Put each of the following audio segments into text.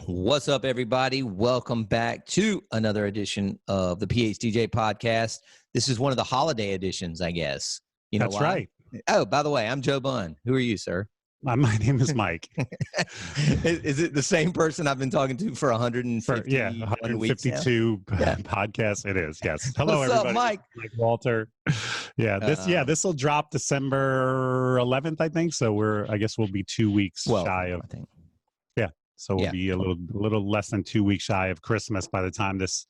What's up, everybody? Welcome back to another edition of the PHDJ podcast. This is one of the holiday editions, I guess. You know That's why? right. Oh, by the way, I'm Joe Bunn. Who are you, sir? My name is Mike. Is it the same person I've been talking to for 150 weeks now? 152 podcasts. It is. Yes. Hello, What's everybody. up, Mike? Mike Walter. This will drop December 11th, I think. So I guess we'll be 2 weeks shy of. I think. Yeah. So we'll be a little less than 2 weeks shy of Christmas by the time this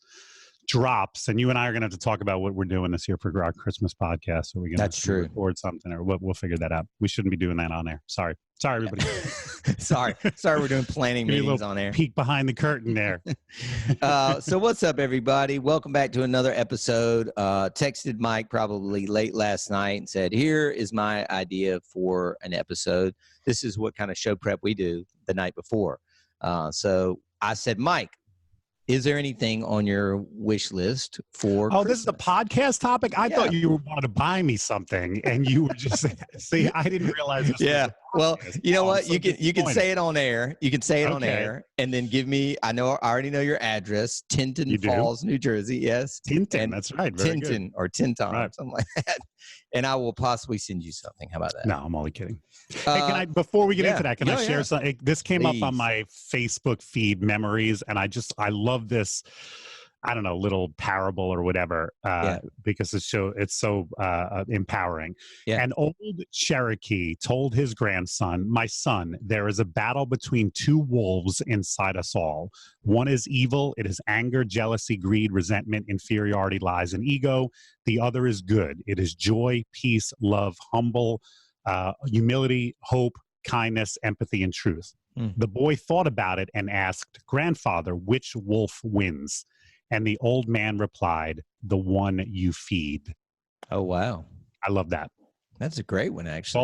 drops. And you and I are going to have to talk about what we're doing this year for our Christmas podcast. So we're going to record something, or we'll figure that out. We shouldn't be doing that on air. Sorry, everybody. Sorry, we're doing planning meetings on air. Peek behind the curtain there. So what's up, everybody? Welcome back to another episode. Texted Mike probably late last night and said, here is my idea for an episode. This is what kind of show prep we do the night before. So I said, Mike, is there anything on your wish list for Christmas? This is a podcast topic? I thought you wanted to buy me something, and you were just see, I didn't realize this was well, you know what? You can say it on air. You can say it on air, and then give me, I already know your address, Tinton Falls, New Jersey. Yes. Tinton, that's right. Very Tinton good. Or Tinton, or something like that. And I will possibly send you something. How about that? No, I'm only kidding. Hey, before we get into that, can I share something? This came up on my Facebook feed, memories, and I love this, I don't know, little parable or whatever, because it's so empowering. Yeah. An old Cherokee told his grandson, "My son, there is a battle between two wolves inside us all. One is evil. It is anger, jealousy, greed, resentment, inferiority, lies, and ego. The other is good. It is joy, peace, love, humility, hope, kindness, empathy, and truth." The boy thought about it and asked, "Grandfather, which wolf wins?" And the old man replied, "The one you feed." Oh, wow. I love that. That's a great one, actually.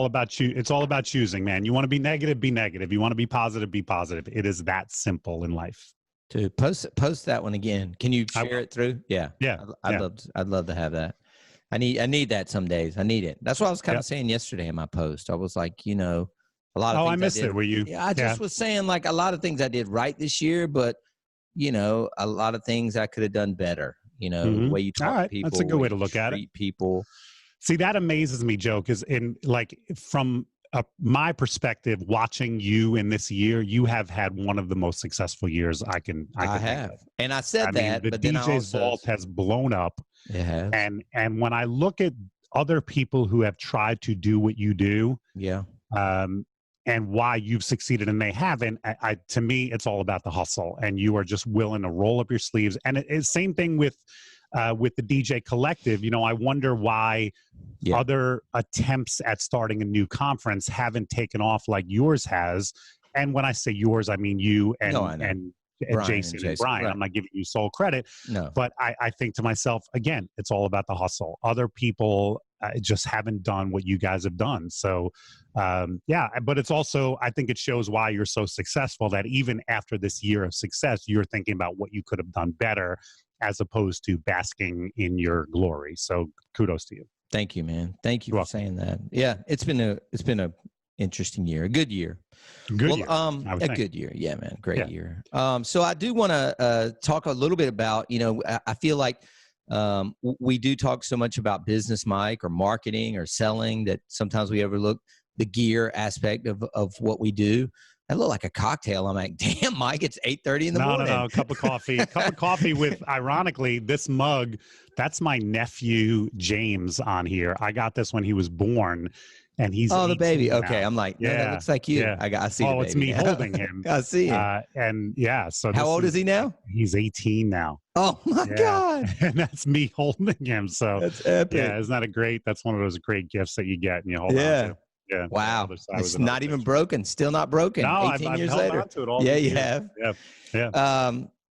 It's all about choosing, man. You want to be negative, be negative. You want to be positive, be positive. It is that simple in life. To post that one again. Can you share it through? Yeah. Yeah. I'd love to have that. I need that some days. I need it. That's what I was kind of saying yesterday in my post. I was like, a lot of things I missed it. Were you? Yeah, I just was saying, like, a lot of things I did right this year, but a lot of things I could have done better. The way you talk to people. That's a good way to look at it. People. See, that amazes me, Joe, because from my perspective, watching you in this year, you have had one of the most successful years I can have. And I said that, but then DJ's vault has blown up. It has. And when I look at other people who have tried to do what you do, and why you've succeeded and they haven't, to me, it's all about the hustle, and you are just willing to roll up your sleeves. And it's same thing with the DJ Collective. I wonder why other attempts at starting a new conference haven't taken off like yours has. And when I say yours, I mean you and Jason and Brian. Right. I'm not giving you sole credit. No. But I think to myself, again, it's all about the hustle. Other people just haven't done what you guys have done. So, but it's also, I think it shows why you're so successful, that even after this year of success, you're thinking about what you could have done better as opposed to basking in your glory. So kudos to you. Thank you, man. Thank you for saying that. Yeah, it's been a interesting year, a good year. Good year. Good year. Yeah, man. Great year. So I do want to talk a little bit about, I feel like we do talk so much about business, Mike, or marketing or selling, that sometimes we overlook the gear aspect of what we do. I look like a cocktail. I'm like, damn, Mike, it's 8:30 in the morning. No, a cup of coffee. A cup of coffee with, ironically, this mug, that's my nephew, James, on here. I got this when he was born, and he's the baby. Now. Okay, I'm like, no, that looks like you. Yeah. I see the baby. It's me holding him. I see him. So how old is he now? He's 18 now. Oh my God. And that's me holding him. So that's epic. Yeah, isn't that a great? That's one of those great gifts that you get and you hold on to. Yeah. Wow. It's not even broken. Still not broken. No, 18 I've years held later. on to it all. Yeah, you have. Yeah.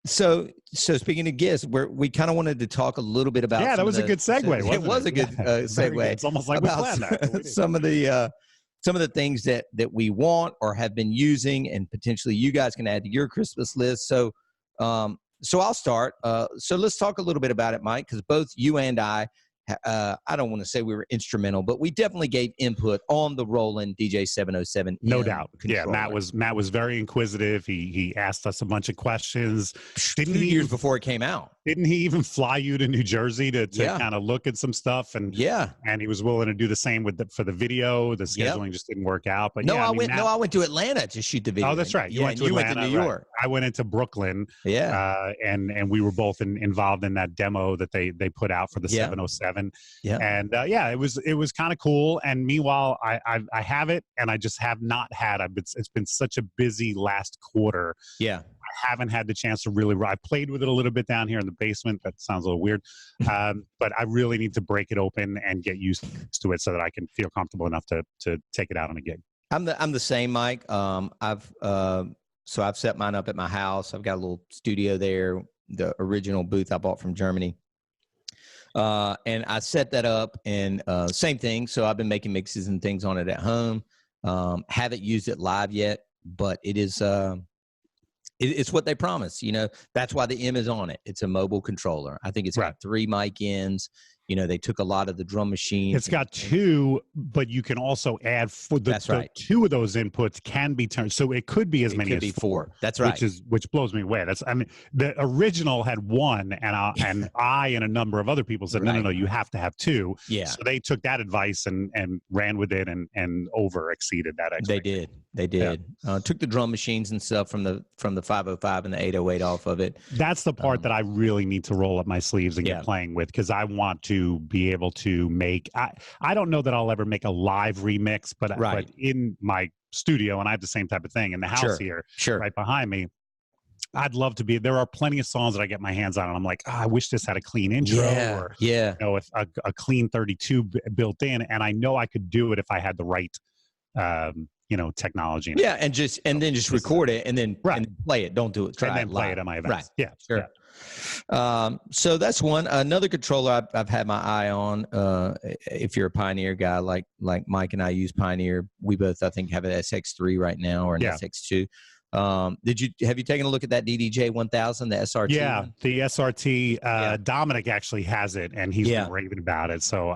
So speaking of gifts, we kind of wanted to talk a little bit about. Yeah, that was a good segue. Wasn't it was a good segue. It's almost like about we planned that. some of the things that we want or have been using, and potentially you guys can add to your Christmas list. So I'll start. So let's talk a little bit about it, Mike, because both you and I I don't want to say we were instrumental, but we definitely gave input on the Roland DJ 707. No doubt. Controller. Yeah, Matt was very inquisitive. He asked us a bunch of questions. Didn't 2 years before it came out. Didn't he even fly you to New Jersey to kind of look at some stuff? And and he was willing to do the same for the video. The scheduling just didn't work out. But I went to Atlanta to shoot the video. Oh, that's right. You went to Atlanta. Went to New York. Right. I went into Brooklyn. Yeah. And we were both involved in that demo that they put out for the 707. Yeah. And it was kind of cool. And meanwhile, I have it, and I just have not had. It's been such a busy last quarter. Yeah. I haven't had the chance to really. I played with it a little bit down here in the basement. That sounds a little weird, but I really need to break it open and get used to it so that I can feel comfortable enough to take it out on a gig. I'm the same, Mike. I've set mine up at my house. I've got a little studio there, the original booth I bought from Germany. And I set that up, and same thing. So I've been making mixes and things on it at home. Haven't used it live yet, but it is it's what they promise. That's why the M is on it. It's a mobile controller. I think it's got 3 mic ends. They took a lot of the drum machines. It's got 2, but you can also add the 2 of those inputs can be turned. So it could be as many as 4. That's right. Which blows me away. The original had 1, and I and a number of other people said, no, you have to have 2. Yeah. So they took that advice and ran with it and over exceeded that expectation. They did. Yeah. Took the drum machines and stuff from the 505 and the 808 off of it. That's the part that I really need to roll up my sleeves and get playing with, because I want to be able to make. I don't know that I'll ever make a live remix, but in my studio, and I have the same type of thing in the house here, right behind me. I'd love to be. There are plenty of songs that I get my hands on, and I'm like, I wish this had a clean intro, or a clean 32 built in, and I know I could do it if I had the right. Technology. Yeah, and then just record it and then play it. Don't do it. Try and play it at my events. Right. Yeah. Sure. Yeah. So that's one. Another controller I've had my eye on. If you're a Pioneer guy like Mike and I use Pioneer, we both I think have an SX3 right now or an SX2. Have you taken a look at that DDJ 1000, the SRT? Yeah, one? the SRT. Dominic actually has it, and he's been raving about it. So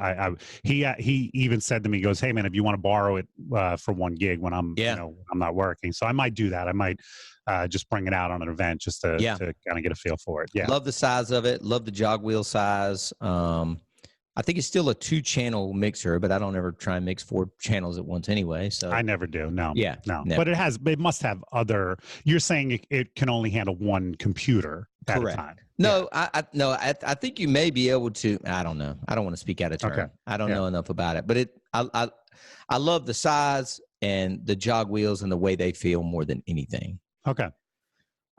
he even said to me, he goes, "Hey man, if you want to borrow it for one gig when I'm I'm not working, so I might do that. I might just bring it out on an event just to kind of get a feel for it." Yeah, love the size of it. Love the jog wheel size. I think it's still a 2-channel mixer, but I don't ever try and mix 4 channels at once anyway. So I never do. No. Yeah. No. Never. But it must have other. You're saying it can only handle 1 computer at a time. No, I think you may be able to. I don't know. I don't want to speak out of turn. Okay. I don't know enough about it, but I love the size and the jog wheels and the way they feel more than anything. Okay.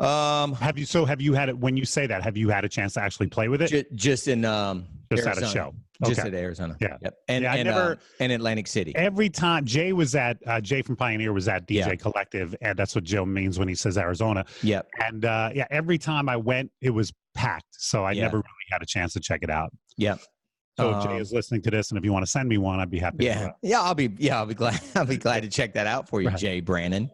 Have you had it, when you say that, have you had a chance to actually play with it? Just in Arizona. At a show. Just at Arizona. Yeah. Yep. And Atlantic City. Every time Jay from Pioneer was at DJ Collective, and that's what Joe means when he says Arizona. Yep. And every time I went, it was packed. So I never really had a chance to check it out. Yep. So if Jay is listening to this, and if you want to send me one, I'd be happy. I'll be glad. I'll be glad to check that out for you, Jay Brannon.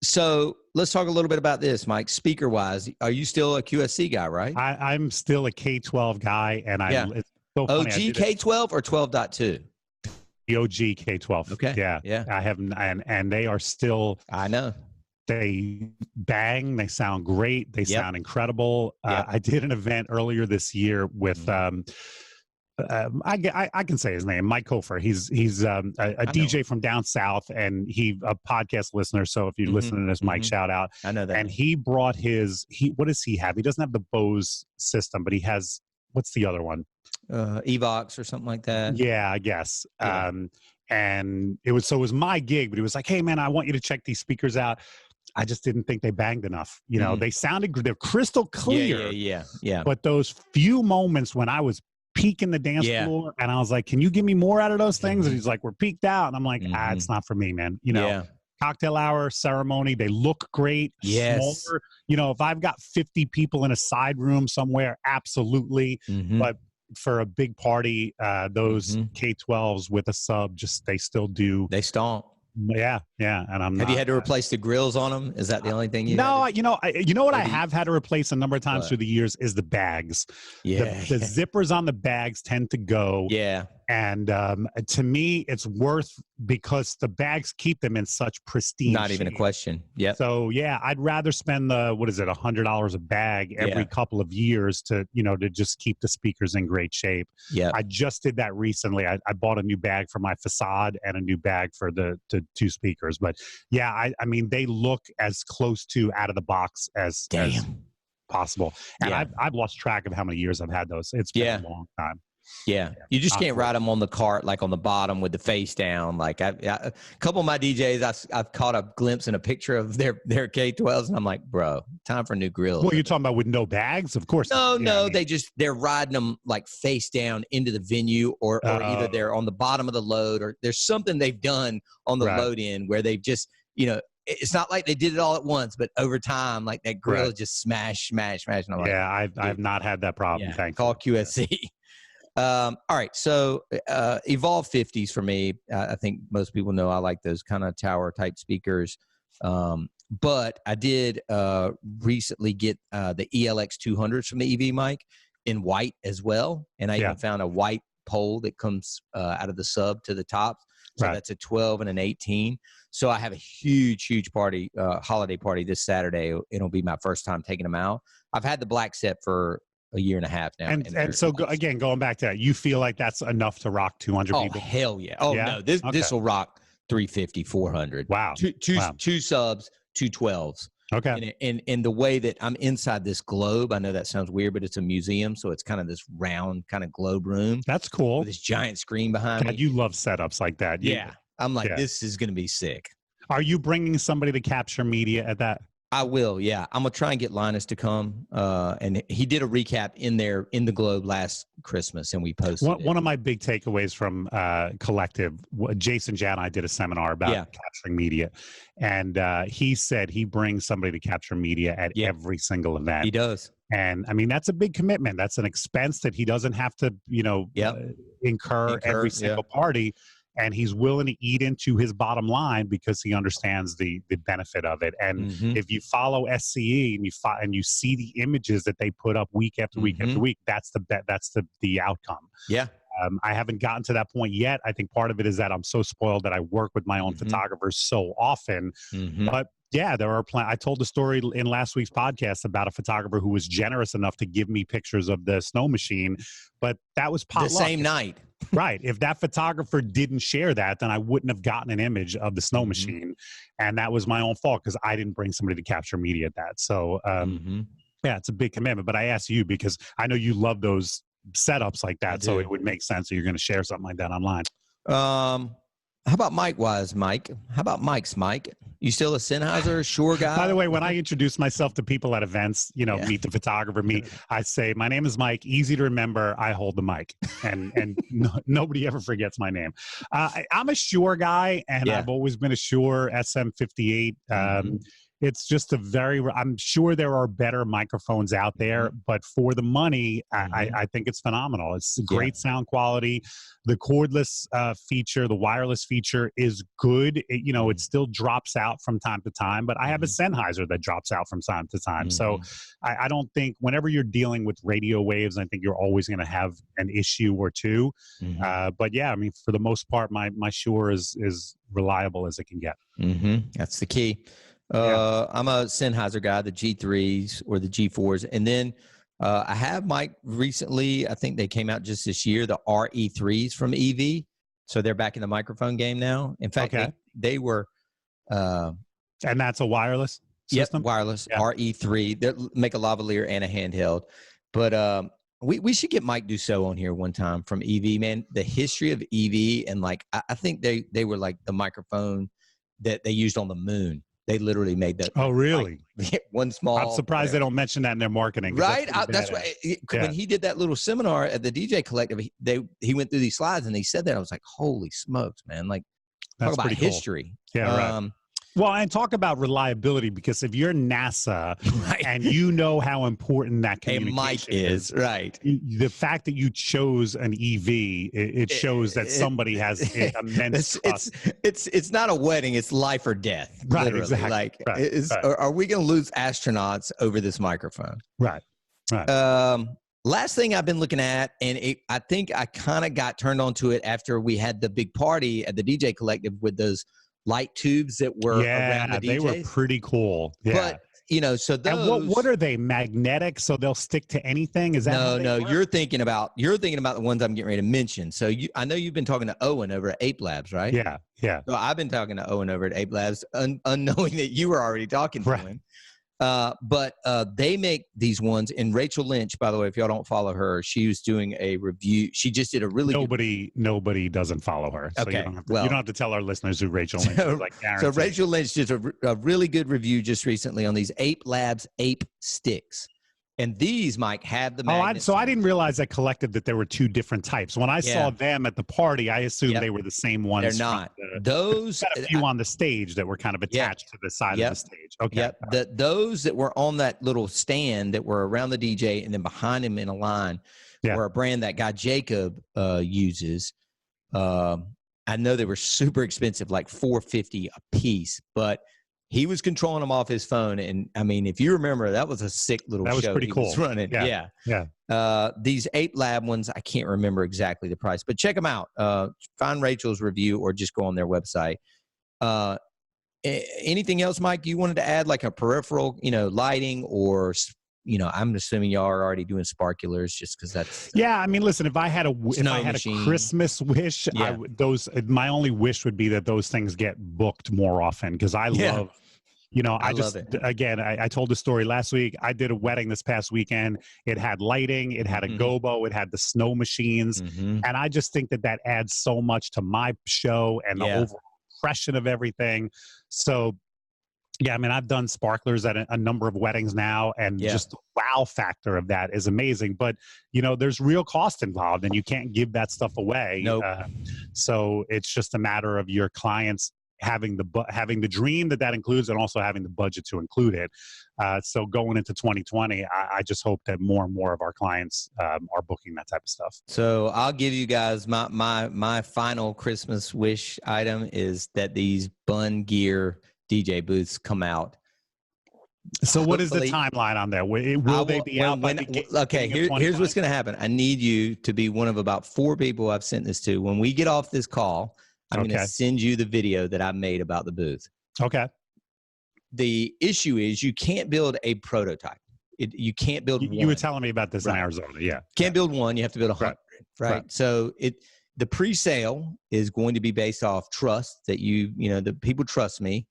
So let's talk a little bit about this, Mike. Speaker wise, are you still a QSC guy, right? I'm still a K12 guy, and it's so funny. OG K12 or 12.2? The OG K12. Okay. Yeah. I have, and they are still. I know. They bang. They sound great. They sound incredible. I did an event earlier this year with. I can say his name, Mike Kofer. He's a DJ from down south, and a podcast listener. So if you're listening to this, Mike, shout out. I know that. And he brought what does he have? He doesn't have the Bose system, but he has, what's the other one? Evox or something like that. Yeah, I guess. Yeah. And it was my gig, but he was like, "Hey man, I want you to check these speakers out." I just didn't think they banged enough. They they're crystal clear. Yeah. But those few moments when I was peaking the dance floor, and I was like, "Can you give me more out of those things?" And he's like, "We're peaked out," and I'm like, "It's not for me, man." Cocktail hour, ceremony, they look great. Yes. Smaller. If I've got 50 people in a side room somewhere, absolutely. But for a big party, those K12s with a sub, they still do. They stomp. Yeah, and I'm. Have you had to replace the grills on them? Is that the only thing you? No, had to, you know what I have had to replace a number of times through the years is the bags. Yeah, the zippers on the bags tend to go. Yeah. And to me, it's worth because the bags keep them in such pristine Not even a shape. question. Yeah. So yeah, I'd rather spend $100 a bag every couple of years to just keep the speakers in great shape. Yeah. I just did that recently. I bought a new bag for my facade and a new bag for the two speakers. But yeah, I mean they look as close to out of the box as possible. And I've lost track of how many years I've had those. It's been a long time. Yeah, you just can't ride them on the cart, like on the bottom with the face down. Like a couple of my DJs, I've caught a glimpse in a picture of their K12s, and I'm like, bro, time for new grills. Well, you're talking about with no bags, of course. No, they're riding them like face down into the venue, or either they're on the bottom of the load, or there's something they've done on the load end where they've just, it's not like they did it all at once, but over time, like that grill just smash. And I'm like, I've not had that problem. Thanks. Call QSC. All right. So Evolve 50s for me, I think most people know I like those kind of tower type speakers. But I did recently get the ELX 200s from the EV mic in white as well. And I even found a white pole that comes out of the sub to the top. So that's a 12 and an 18. So I have a huge party, holiday party this Saturday. It'll be my first time taking them out. I've had the black set for a year and a half now. And so again, going back to that, you feel like that's enough to rock 200 people? Hell yeah. Oh, no, this will rock 350, 400. Wow. Two subs, two 12s. Okay. And the way that I'm inside this globe, I know that sounds weird, but it's a museum. So it's kind of this round kind of globe room. That's cool. With this giant screen behind me. You love setups like that. I'm like, this is going to be sick. Are you bringing somebody to capture media at that? I will, yeah. I'm gonna try and get Linus to come, and he did a recap in the Globe last Christmas, and we posted one of my big takeaways from Collective. Jason Jan and I did a seminar about capturing media, and he said he brings somebody to capture media at every single event. He does, and I mean that's a big commitment. That's an expense that he doesn't have to, incur every single party. And he's willing to eat into his bottom line because he understands the benefit of it. And if you follow SCE and you see the images that they put up week after week after week, that's the outcome. Yeah. I haven't gotten to that point yet. I think part of it is that I'm so spoiled that I work with my own photographers so often. But yeah, there are I told the story in last week's podcast about a photographer who was generous enough to give me pictures of the snow machine, but that was potluck. The same night. Right. If that photographer didn't share that, then I wouldn't have gotten an image of the snow machine. And that was my own fault because I didn't bring somebody to capture media at that. So, yeah, it's a big commitment. But I asked you because I know you love those setups like that. So it would make sense that you're going to share something like that online. How about mic-wise, Mike? How about mics, Mike? You still a Sennheiser Shure guy? By the way, when I introduce myself to people at events, meet the photographer, I say, my name is Mike. Easy to remember. I hold the mic. And nobody ever forgets my name. I'm a Shure guy, and I've always been a Shure SM58. It's just I'm sure there are better microphones out there, but for the money, I think it's phenomenal. It's great sound quality. The cordless feature, the wireless feature is good. It still drops out from time to time, but I have a Sennheiser that drops out from time to time. So I don't think whenever you're dealing with radio waves, I think you're always going to have an issue or two. But yeah, I mean, for the most part, my Shure is reliable as it can get. That's the key. I'm a Sennheiser guy, the G3s or the G4s. And then I have Mike recently, I think they came out just this year, the RE3s from EV. So they're back in the microphone game now. In fact, they were. And that's a wireless system? Yep, wireless, RE3. They make a lavalier and a handheld. But we should get Mike Dussault on here one time from EV, man. The history of EV, and like I think they were like the microphone that they used on the moon. They literally made that. Oh, really? Like, one small. I'm surprised they don't mention that in their marketing. Right? That's why. When he did that little seminar at the DJ Collective, he went through these slides and he said that. I was like, holy smokes, man. Like, talk about history. Cool. Yeah, right. Well, and talk about reliability, because if you're NASA Right. and you know how important that communication mic is, right. the fact that you chose an EV, it shows that somebody has immense trust. It's not a wedding, it's life or death. Right, literally. exactly. Like, Right. Are we going to lose astronauts over this microphone? Right. Last thing I've been looking at, and I think I kind of got turned on to it after we had the big party at the DJ Collective with those light tubes that were around the DJs. They were pretty cool. Yeah. But, you know, so those. And what are they, magnetic? So they'll stick to anything? Is that no? You're thinking about the ones I'm getting ready to mention. So I know you've been talking to Owen over at Ape Labs, right? Yeah. So I've been talking to Owen over at Ape Labs, unknowing that you were already talking to him. But they make these ones, and Rachel Lynch, by the way, if y'all don't follow her, she was doing a review. She just did a really nobody doesn't follow her. So okay, you don't have to tell our listeners who Rachel Lynch is. Like, so Rachel Lynch did a really good review just recently on these Ape Labs Ape Sticks. And these, Mike, have the magnets. So I didn't realize that there were two different types. When I saw them at the party, I assumed they were the same ones. They're not. Those got a few on the stage that were kind of attached to the side of the stage. Okay. Those that were on that little stand that were around the DJ and then behind him in a line were a brand that guy Jacob uses. I know they were super expensive, like $450 a piece, but he was controlling them off his phone. And I mean, if you remember, that was a sick little show. That was pretty cool. Was running. Yeah. These Ape Lab ones, I can't remember exactly the price, but check them out. Find Rachel's review or just go on their website. Anything else, Mike, you wanted to add, like a peripheral, lighting, or, I'm assuming y'all are already doing sparkulars just because that's. Yeah. I mean, listen, if I had a Christmas wish, my only wish would be that those things get booked more often, because I love. I told the story last week. I did a wedding this past weekend. It had lighting, it had a gobo, it had the snow machines. And I just think that adds so much to my show and the overall impression of everything. So, yeah, I mean, I've done sparklers at a number of weddings now, and just the wow factor of that is amazing. But, there's real cost involved, and you can't give that stuff away. Nope. So it's just a matter of your clients having the dream that includes, and also having the budget to include it. So going into 2020, I just hope that more and more of our clients are booking that type of stuff. So I'll give you guys my final Christmas wish item is that these Bunn Gear DJ booths come out. So what is the timeline on that? Will they be out? Here's what's going to happen. I need you to be one of about 4 people I've sent this to. When we get off this call, I'm going to send you the video that I made about the booth. Okay. The issue is you can't build a prototype. You can't build one. You were telling me about this in Arizona. Yeah. Can't build one. You have to build 100. Right. So the pre-sale is going to be based off trust that the people trust me,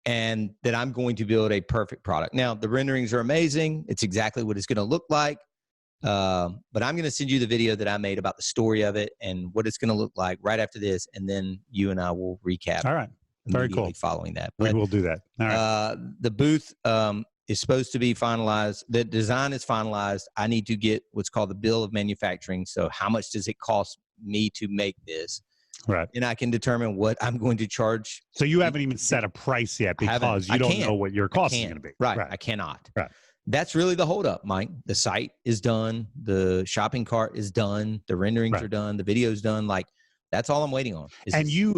and that I'm going to build a perfect product. Now, the renderings are amazing. It's exactly what it's going to look like. But I'm going to send you the video that I made about the story of it and what it's going to look like right after this. And then you and I will recap. All right. Very cool. Following that. We will do that. All right. The booth is supposed to be finalized. The design is finalized. I need to get what's called the bill of manufacturing. So how much does it cost me to make this? Right. And I can determine what I'm going to charge. So you haven't even set a price yet, because you don't know what your cost is going to be. Right. I cannot. Right. That's really the holdup, Mike. The site is done. The shopping cart is done. The renderings are done. The video's done. Like, that's all I'm waiting on.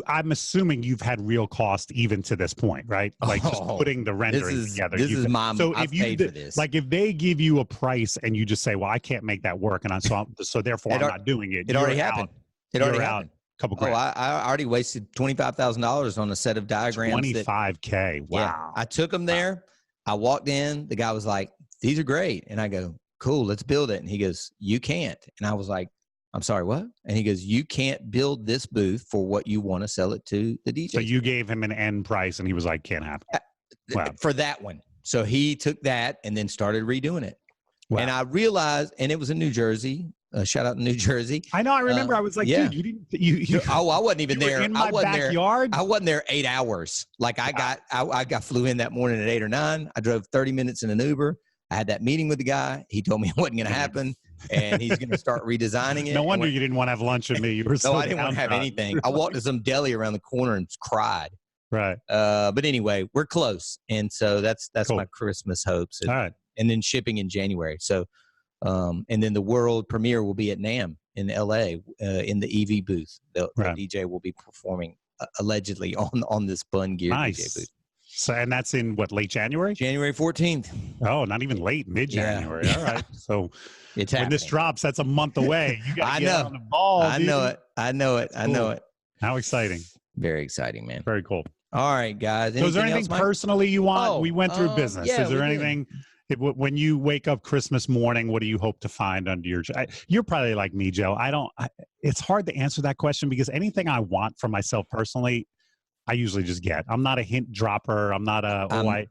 I'm assuming you've had real cost even to this point, right? Like just putting the rendering together. This is my. So I've paid for this. Like, if they give you a price and you just say, "Well, I can't make that work," and so therefore I'm not doing it. It already happened. It already happened. Couple grand. I already wasted $25,000 on a set of diagrams. $25K. Wow. Yeah, I took them there. I walked in. The guy was like, "These are great," and I go, "Cool, let's build it." And he goes, "You can't." And I was like, "I'm sorry, what?" And he goes, "You can't build this booth for what you want to sell it to the DJ." So you gave him an end price, and he was like, "Can't happen." Wow. For that one. So he took that and then started redoing it. Wow. And I realized, and it was in New Jersey. Shout out to New Jersey. I know. I remember. I was like, "Dude, you didn't." You I wasn't even there. In my backyard. I wasn't there 8 hours. Like I flew in that morning at 8 or 9. I drove 30 minutes in an Uber. I had that meeting with the guy. He told me it wasn't going to happen, and he's going to start redesigning it. No wonder you didn't want to have lunch with me. You were so I didn't want to have anything. I walked to some deli around the corner and cried. Right. But anyway, we're close, and so that's Cool. my Christmas hopes. And, All right. and then shipping in January. So, and then the world premiere will be at NAMM in LA in the EV booth. The DJ will be performing allegedly on this Bunn gear DJ booth. So, and that's in what, late January? January 14th. Oh, not even late, mid-January. Yeah. All right. So it's when happening. this drops, that's a month away. You got to get on the ball. I know it. I know it. I know it. How exciting. Very exciting, man. Very cool. All right, guys. So is there anything personally you want? We went through business. Yeah, is there anything, when you wake up Christmas morning, what do you hope to find under your you're probably like me, Joe. It's hard to answer that question because anything I want for myself personally, I usually just get. I'm not a hint dropper. I'm not I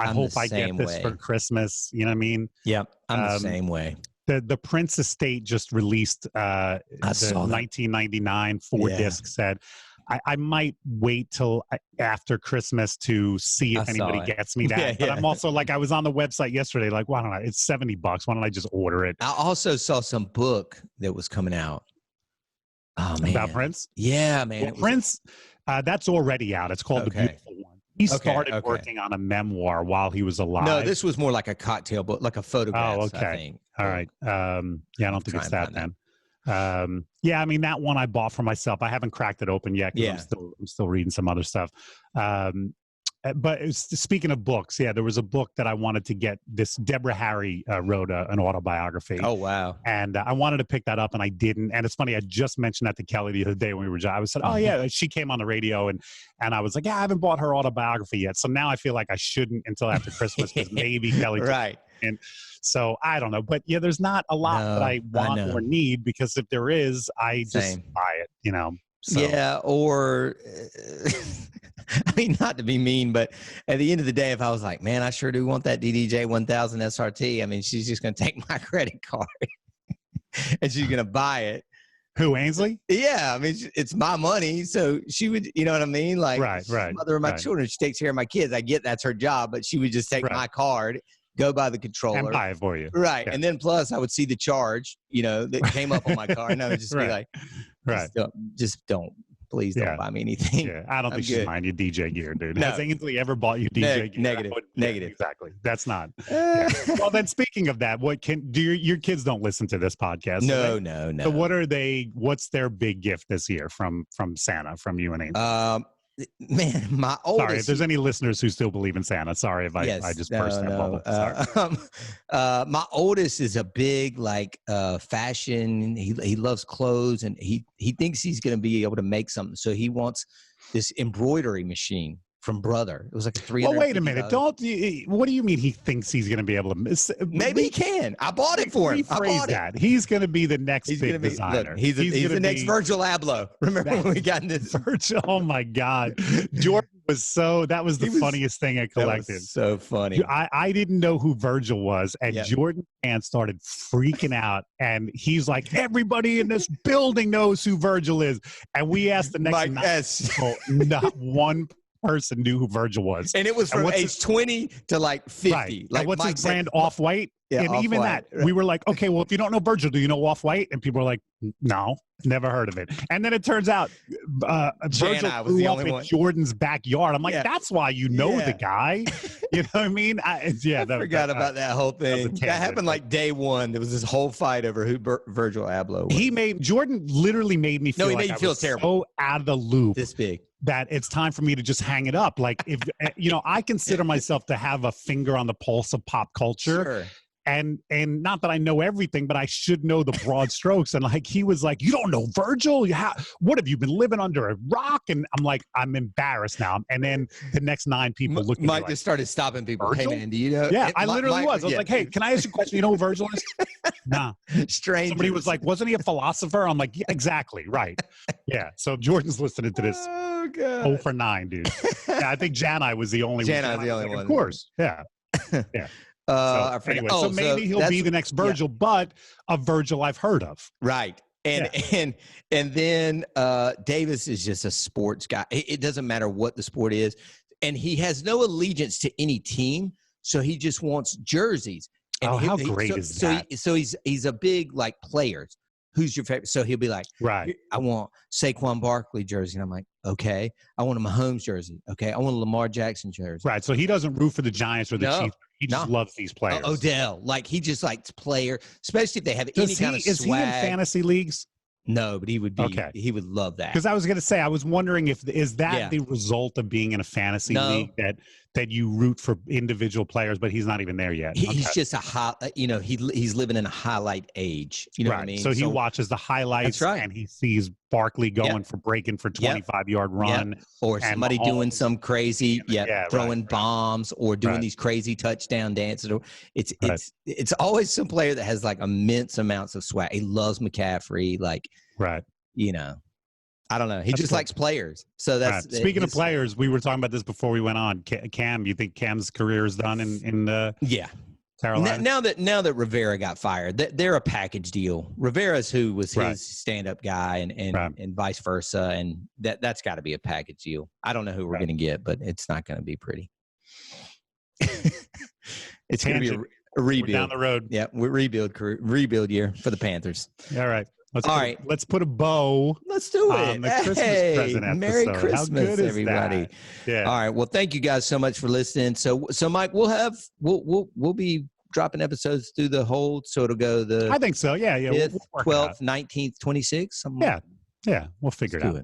hope I get this for Christmas. You know what I mean? Yeah, I'm the same way. The Prince estate just released the 1999 4-disc set. I might wait till after Christmas to see if anybody gets me that. But I'm also like, I was on the website yesterday, like, why don't I? It's $70. Why don't I just order it? I also saw some book that was coming out. Oh, man. About Prince? Yeah, man. Well, Prince, that's already out. It's called The Beautiful One. He started working on a memoir while he was alive. No, this was more like a cocktail book, like a photograph. I think. All right. I don't think it's that then. I mean, that one I bought for myself. I haven't cracked it open yet. I'm still reading some other stuff. But speaking of books, there was a book that I wanted to get. This Deborah Harry wrote an autobiography. Oh, wow. And I wanted to pick that up and I didn't. And it's funny, I just mentioned that to Kelly the other day when we were, I was said, oh yeah, she came on the radio and I was like, I haven't bought her autobiography yet. So now I feel like I shouldn't until after Christmas because maybe Kelly. Right. And so I don't know, but there's not a lot that I want or need because if there is, I just buy it, So. Yeah. Or, I mean, not to be mean, but at the end of the day, if I was like, man, I sure do want that DDJ 1000 SRT. I mean, she's just going to take my credit card and she's going to buy it. Who, Ainsley? Yeah. I mean, it's my money. So she would, you know what I mean? Like, right. Mother of my children, she takes care of my kids. I get that's her job, but she would just take my card, go by the controller and buy it for you. Right. Yeah. And then plus I would see the charge, that came up on my card and I would just be like, please don't buy me anything. Yeah. I don't think she's buying you DJ gear, dude. No. Has Ainsley ever bought you DJ gear? Negative. Negative. Exactly. That's not. Well, then speaking of that, your kids don't listen to this podcast? No. So what's their big gift this year from Santa, from you and Ainsley? Man, my oldest. Sorry, if there's any listeners who still believe in Santa, sorry if I just burst that bubble. Sorry. My oldest is a big fashion. He loves clothes, and he thinks he's going to be able to make something. So he wants this embroidery machine from Brother. It was like a $300. Well, wait a minute. What do you mean he thinks he's going to be able to? Maybe he can. I bought it for him. Rephrase that. He's going to be the next big designer. Look, he's the next Virgil Abloh. Remember when we got this? Virgil, oh my God. Jordan that was the funniest thing I collected. That was so funny. I didn't know who Virgil was, and Jordan and started freaking out, and he's like, everybody in this building knows who Virgil is. And we asked the next not one person knew who Virgil was, and it was from age 20 to 50. Right. Like, what's his brand? Off-White. Yeah, and even that, we were like, okay, well, if you don't know Virgil, do you know Off-White? And people were like, no, never heard of it. And then it turns out Virgil grew up in Jordan's backyard. I'm like, that's why you know the guy. You know what I mean? I forgot about that whole thing. That happened day one. There was this whole fight over who Virgil Abloh was. Jordan literally made me feel made you feel terrible. So out of the loop. This big. That it's time for me to just hang it up. Like, if I consider myself to have a finger on the pulse of pop culture. Sure. And not that I know everything, but I should know the broad strokes. And he was like, you don't know Virgil? What have you been living under a rock? And I'm like, I'm embarrassed now. And then the next 9 people looked at me Mike just started stopping people. Virgil? Hey man, do you know? Yeah, I literally was. I was like, hey, can I ask you a question? You know who Virgil is? Nah. Strange. Somebody was like, wasn't he a philosopher? I'm like, yeah, exactly. Right. Yeah. So Jordan's listening to this. Oh, God. 0 for 9, dude. Yeah, I think Janai was the only one. Janai was the only one. Of course. Yeah. Yeah. Maybe he'll be the next Virgil, but a Virgil I've heard of. Right. And then Davis is just a sports guy. It doesn't matter what the sport is. And he has no allegiance to any team. So he just wants jerseys. And how great is that? So he's a big players who's your favorite? So he'll be like, right. I want Saquon Barkley jersey. And I'm like, okay. I want a Mahomes jersey. Okay. I want a Lamar Jackson jersey. Right. So he doesn't root for the Giants or the Chiefs. He just loves these players. Odell. Like, he just likes player, especially if they have any kind of swag. Is he in fantasy leagues? No, but he would be. Okay. He would love that. Because I was going to say, I was wondering is that the result of being in a fantasy league that you root for individual players, but he's not even there yet. He's just he's living in a highlight age. You know what I mean? So he watches the highlights and he sees Barkley going for 25-yard run. Or somebody doing some crazy, throwing bombs or doing these crazy touchdown dances. It's always some player that has like immense amounts of swag. He loves McCaffrey. Like, I don't know. He just likes players. So that's speaking of players. We were talking about this before we went on. Cam, you think Cam's career is done in Carolina? Now that Rivera got fired, they're a package deal. Rivera's who was his stand-up guy, and vice versa, and that's got to be a package deal. I don't know who we're going to get, but it's not going to be pretty. It's going to be a rebuild. We're down the road. Yeah, rebuild year for the Panthers. All right. Let's put a bow. Let's do it. On the Christmas present episode. Merry Christmas, How good is everybody. That? Yeah. All right. Well, thank you guys so much for listening. So Mike, we'll be dropping episodes through the whole. So it'll go the. I think so. Yeah. 5th, 12th, 19th, 26th. Yeah. We'll figure it out.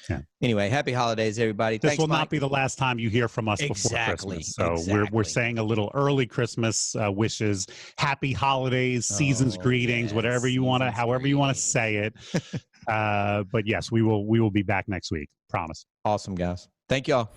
Yeah. Anyway, happy holidays, everybody. This will not be the last time you hear from us before Christmas. So we're saying a little early Christmas wishes, happy holidays, season's greetings, whatever you want to, however you want to say it. But yes, we will be back next week. Promise. Awesome, guys. Thank y'all.